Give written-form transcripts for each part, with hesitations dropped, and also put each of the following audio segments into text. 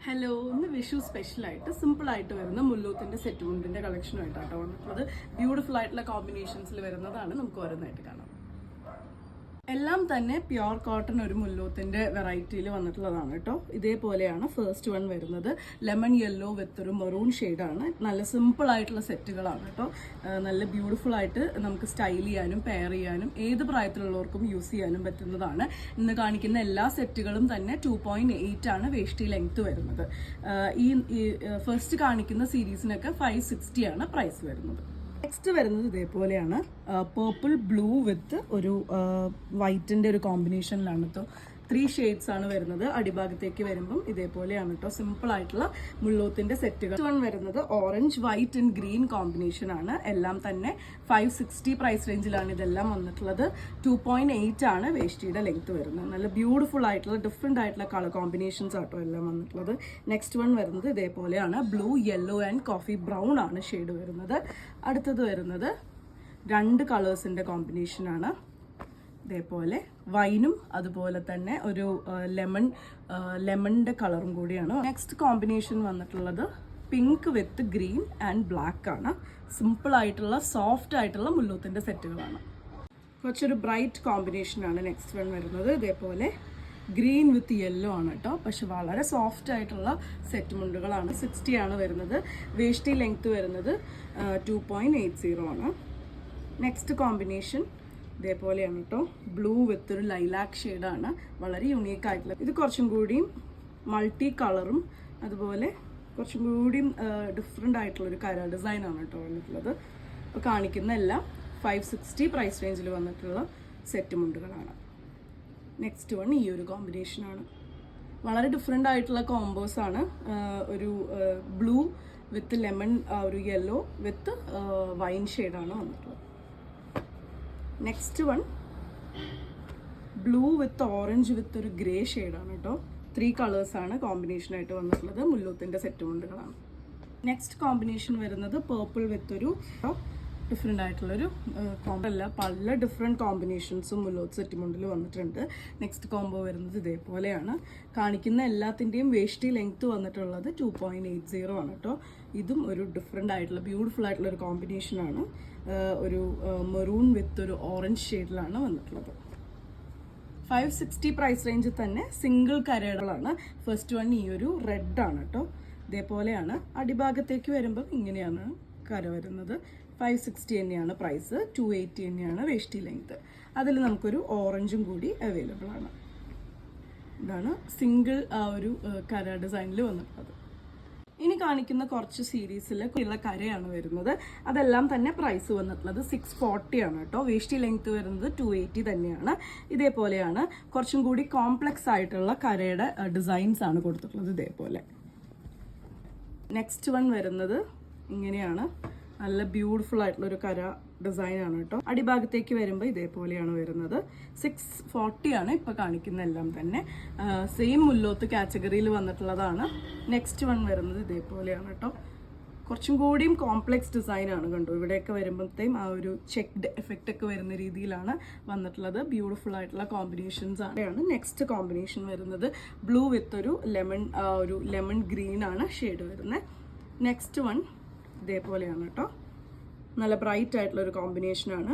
Hello, ഇന്ന് വിഷു സ്പെഷ്യലായിട്ട് സിമ്പിളായിട്ട് വരുന്ന മുല്ലൂത്തിൻ്റെ സെറ്റ് മുണ്ടിൻ്റെ കളക്ഷനുമായിട്ടാണ് വന്നിട്ടുള്ളത്. ബ്യൂട്ടിഫുൾ ആയിട്ടുള്ള കോമ്പിനേഷൻസിൽ വരുന്നതാണ്. നമുക്ക് ഓരോന്നായിട്ട് കാണാം. എല്ലാം തന്നെ പ്യുർ കോട്ടൺ ഒരു മുല്ലൂത്തിൻ്റെ വെറൈറ്റിയിൽ വന്നിട്ടുള്ളതാണ് കേട്ടോ. ഇതേപോലെയാണ് ഫസ്റ്റ് വൺ വരുന്നത്. ലെമൺ യെല്ലോ വിത്ത് ഒരു മെറൂൺ ഷെയ്ഡാണ്. നല്ല സിമ്പിൾ ആയിട്ടുള്ള സെറ്റുകളാണ് കേട്ടോ. നല്ല ബ്യൂട്ടിഫുൾ ആയിട്ട് നമുക്ക് സ്റ്റൈൽ ചെയ്യാനും പെയർ ചെയ്യാനും ഏത് പ്രായത്തിലുള്ളവർക്കും യൂസ് ചെയ്യാനും പറ്റുന്നതാണ്. ഇന്ന് കാണിക്കുന്ന എല്ലാ സെറ്റുകളും തന്നെ 2.8 ആണ് വേഷ്ടി ലെങ്ത് വരുന്നത്. ഈ ഫസ്റ്റ് കാണിക്കുന്ന സീരീസിനൊക്കെ 560 ആണ് പ്രൈസ് വരുന്നത്. നെക്സ്റ്റ് വരുന്നത് ഇതേപോലെയാണ്. പേർപ്പിൾ ബ്ലൂ വിത്ത് ഒരു വൈറ്റിൻ്റെ ഒരു കോമ്പിനേഷനിലാണ് കേട്ടോ. 3 ഷെയ്ഡ്സ് ആണ് വരുന്നത്. അടിഭാഗത്തേക്ക് വരുമ്പം ഇതേപോലെയാണ് കേട്ടോ. സിമ്പിൾ ആയിട്ടുള്ള മുള്ളൂത്തിൻ്റെ സെറ്റുകൾ. വൺ വരുന്നത് orange white and green combination ആണ്. എല്ലാം തന്നെ 560 പ്രൈസ് റേഞ്ചിലാണ് ഇതെല്ലാം വന്നിട്ടുള്ളത്. 2.8 ആണ് വേഷ്ടിയുടെ ലെങ്ത് വരുന്നത്. നല്ല ബ്യൂട്ടിഫുൾ ആയിട്ടുള്ള ഡിഫറെൻ്റ് ആയിട്ടുള്ള കളർ കോമ്പിനേഷൻസ് ആട്ടോ എല്ലാം വന്നിട്ടുള്ളത്. നെക്സ്റ്റ് വൺ വരുന്നത് ഇതേപോലെയാണ്. Blue yellow and coffee brown ആണ് ഷെയ്ഡ് വരുന്നത്. അടുത്തത് വരുന്നത് 2 കളേഴ്സിൻ്റെ കോമ്പിനേഷനാണ്. ഇതേപോലെ വൈനും അതുപോലെ തന്നെ ഒരു ലെമണിൻ്റെ കളറും കൂടിയാണ്. നെക്സ്റ്റ് കോമ്പിനേഷൻ വന്നിട്ടുള്ളത് pink with green and black ആണ്. സിമ്പിൾ ആയിട്ടുള്ള സോഫ്റ്റ് ആയിട്ടുള്ള മുല്ലൂത്തിൻ്റെ സെറ്റുകളാണ്. കുറച്ചൊരു ബ്രൈറ്റ് കോമ്പിനേഷനാണ് നെക്സ്റ്റ് വൺ വരുന്നത്. ഇതേപോലെ ഗ്രീൻ വിത്ത് യെല്ലോ ആണ് കേട്ടോ. പക്ഷെ വളരെ സോഫ്റ്റ് ആയിട്ടുള്ള സെറ്റ് മുണ്ടുകളാണ്. 60 ആണ് വരുന്നത്. വേഷ്ടി ലെങ്ത് വരുന്നത് 2.80 ആണ്. നെക്സ്റ്റ് കോമ്പിനേഷൻ ഇതേപോലെയാണ് കേട്ടോ. ബ്ലൂ വിത്ത് ഒരു ലൈലാക്ക് ഷെയ്ഡാണ്. വളരെ യുണീക്ക് ആയിട്ടുള്ള ഇത്. കുറച്ചും കൂടിയും മൾട്ടി കളറും അതുപോലെ കുറച്ചും കൂടിയും ഡിഫറെൻ്റ് ആയിട്ടുള്ളൊരു കര ഡിസൈനാണ് കേട്ടോ വന്നിട്ടുള്ളത്. അപ്പോൾ കാണിക്കുന്ന എല്ലാം 560 പ്രൈസ് റേഞ്ചിൽ വന്നിട്ടുള്ള സെറ്റ് മുണ്ടുകളാണ്. നെക്സ്റ്റ് വൺ ഈ ഒരു കോമ്പിനേഷനാണ്. വളരെ ഡിഫറെൻ്റ് ആയിട്ടുള്ള കോംബോസാണ്. ഒരു ബ്ലൂ വിത്ത് ലെമൺ, ഒരു യെല്ലോ വിത്ത് വൈൻ ഷെയ്ഡാണ് വന്നിട്ടുള്ളത്. നെക്സ്റ്റ് വൺ ബ്ലൂ വിത്ത് ഓറഞ്ച് വിത്ത് ഒരു ഗ്രേ ഷെയ്ഡാണ് കേട്ടോ. 3 കളേഴ്സാണ് കോമ്പിനേഷനായിട്ട് വന്നിട്ടുള്ളത്. മുല്ലൂത്തിൻ്റെ സെറ്റ് മുണ്ടുകളാണ്. നെക്സ്റ്റ് കോമ്പിനേഷൻ വരുന്നത് പേർപ്പിൾ വിത്ത് ഒരു ഡിഫറെൻ്റ് ആയിട്ടുള്ളൊരു കോമ്പല്ല. പല ഡിഫറെൻറ്റ് കോമ്പിനേഷൻസും മുല്ലൂത്ത് സെറ്റ് മുണ്ടിൽ വന്നിട്ടുണ്ട്. നെക്സ്റ്റ് കോംബോ വരുന്നത് ഇതേപോലെയാണ്. കാണിക്കുന്ന എല്ലാത്തിൻ്റെയും വേഷ്ടി ലെങ്ത് വന്നിട്ടുള്ളത് 2.80 ആണ് കേട്ടോ. ഇതും ഒരു ഡിഫറെൻ്റ് ആയിട്ടുള്ള ബ്യൂട്ടിഫുൾ ആയിട്ടുള്ള ഒരു കോമ്പിനേഷനാണ്. ഒരു മെറൂൺ വിത്ത് ഒരു ഓറഞ്ച് ഷെയ്ഡിലാണ് വന്നിട്ടുള്ളത്. 560 പ്രൈസ് റേഞ്ചിൽ തന്നെ സിംഗിൾ കരകളാണ്. ഫസ്റ്റ് വൺ ഈ ഒരു റെഡ് ആണ് കേട്ടോ. ഇതേപോലെയാണ്. അടിഭാഗത്തേക്ക് വരുമ്പോൾ ഇങ്ങനെയാണ് കര വരുന്നത്. 560 തന്നെയാണ് പ്രൈസ്. 280 തന്നെയാണ് വേഷ്ടി ലെങ്ത്. അതിൽ നമുക്കൊരു ഓറഞ്ചും കൂടി അവൈലബിൾ ആണ്. ഇതാണ് സിംഗിൾ ആ ഒരു കര ഡിസൈനിൽ വന്നിട്ടുള്ളത്. ഇനി കാണിക്കുന്ന കുറച്ച് സീരീസിൽ ഉള്ള കരയാണ് വരുന്നത്. അതെല്ലാം തന്നെ പ്രൈസ് വന്നിട്ടുള്ളത് 640 ആണ് കേട്ടോ. വേഷ്ടി ലെങ്ത് വരുന്നത് 280 തന്നെയാണ്. ഇതേപോലെയാണ്. കുറച്ചും കൂടി കോംപ്ലക്സ് ആയിട്ടുള്ള കരയുടെ ഡിസൈൻസ് ആണ് കൊടുത്തിട്ടുള്ളത്. ഇതേപോലെ നെക്സ്റ്റ് വൺ വരുന്നത് ഇങ്ങനെയാണ്. നല്ല ബ്യൂട്ടിഫുൾ ആയിട്ടുള്ള ഒരു കര ഡിസൈനാണ് കേട്ടോ. അടിഭാഗത്തേക്ക് വരുമ്പോൾ ഇതേപോലെയാണ് വരുന്നത്. 640 ആണ് ഇപ്പോൾ കാണിക്കുന്ന എല്ലാം തന്നെ. സെയിം മുല്ലോത്ത് കാറ്റഗറിയിൽ വന്നിട്ടുള്ളതാണ്. നെക്സ്റ്റ് വൺ വരുന്നത് ഇതേപോലെയാണ് കേട്ടോ. കുറച്ചും കൂടിയും കോംപ്ലക്സ് ഡിസൈനാണ് കണ്ടു. ഇവിടെയൊക്കെ വരുമ്പോഴത്തേയും ആ ഒരു ചെക്ഡ് എഫക്റ്റ് ഒക്കെ വരുന്ന രീതിയിലാണ് വന്നിട്ടുള്ളത്. ബ്യൂട്ടിഫുൾ ആയിട്ടുള്ള കോമ്പിനേഷൻസ് ആണ്. നെക്സ്റ്റ് കോമ്പിനേഷൻ വരുന്നത് ബ്ലൂ വിത്ത് ഒരു ലെമൺ ഗ്രീൻ ആണ് ഷെയ്ഡ് വരുന്നത്. നെക്സ്റ്റ് വൺ ഇതേപോലെയാണ് കേട്ടോ. നല്ല ബ്രൈറ്റ് ആയിട്ടുള്ള ഒരു കോമ്പിനേഷനാണ്.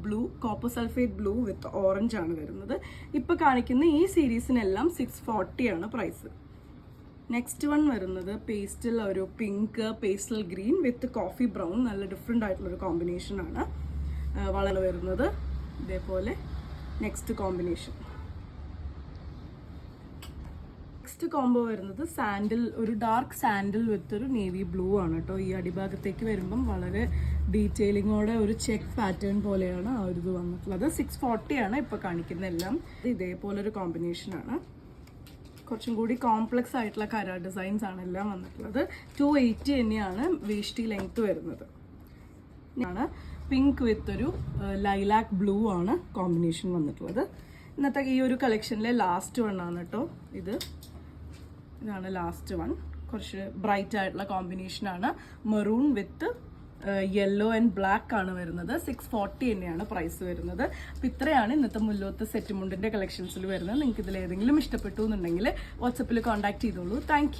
ബ്ലൂ കോപ്പർ സൾഫേറ്റ് ബ്ലൂ വിത്ത് ഓറഞ്ച് ആണ് വരുന്നത്. ഇപ്പോൾ കാണിക്കുന്ന ഈ സീരീസിനെല്ലാം 640 ആണ് പ്രൈസ്. നെക്സ്റ്റ് വൺ വരുന്നത് പേസ്റ്റൽ ഒരു പിങ്ക് പേസ്റ്റൽ ഗ്രീൻ വിത്ത് കോഫി ബ്രൗൺ. നല്ല ഡിഫറെൻ്റ് ആയിട്ടുള്ളൊരു കോമ്പിനേഷനാണ് വളരെ വരുന്നത്. ഇതേപോലെ നെക്സ്റ്റ് കോമ്പിനേഷൻ. നെക്സ്റ്റ് കോംബോ വരുന്നത് സാൻഡിൽ, ഒരു ഡാർക്ക് സാൻഡിൽ വിത്ത് ഒരു നേവി ബ്ലൂ ആണ് കേട്ടോ. ഈ അടിഭാഗത്തേക്ക് വരുമ്പം വളരെ ഡീറ്റെയിലിങ്ങോടെ ഒരു ചെക്ക് പാറ്റേൺ പോലെയാണ് ആ ഒരു ഇത് വന്നിട്ടുള്ളത്. 640 ആണ് ഇപ്പോൾ കാണിക്കുന്ന എല്ലാം. ഇതേപോലൊരു കോമ്പിനേഷനാണ്. കുറച്ചും കൂടി കോംപ്ലക്സ് ആയിട്ടുള്ള കര ഡിസൈൻസ് ആണ് എല്ലാം വന്നിട്ടുള്ളത്. 280 തന്നെയാണ് വേഷ്ടി ലെങ്ത് വരുന്നത്. പിങ്ക് വിത്ത് ഒരു ലൈലാക്ക് ബ്ലൂ ആണ് കോമ്പിനേഷൻ വന്നിട്ടുള്ളത്. ഇന്നത്തെ ഈ ഒരു കളക്ഷനിലെ ലാസ്റ്റ് വൺ ആണ് കേട്ടോ. ഇതാണ് ലാസ്റ്റ് വൺ. കുറച്ച് ബ്രൈറ്റ് ആയിട്ടുള്ള കോമ്പിനേഷനാണ്. Maroon with yellow and black ആണ് വരുന്നത്. 640 തന്നെയാണ് പ്രൈസ് വരുന്നത്. അപ്പോൾ ഇത്രയാണ് ഇന്നത്തെ മുല്ലോത്ത് സെറ്റ് മുണ്ടിൻ്റെ കളക്ഷൻസിൽ വരുന്നത്. നിങ്ങൾക്ക് ഇതിൽ ഏതെങ്കിലും ഇഷ്ടപ്പെട്ടു എന്നുണ്ടെങ്കിൽ വാട്സപ്പിൽ കോൺടാക്ട് ചെയ്തോളൂ. താങ്ക്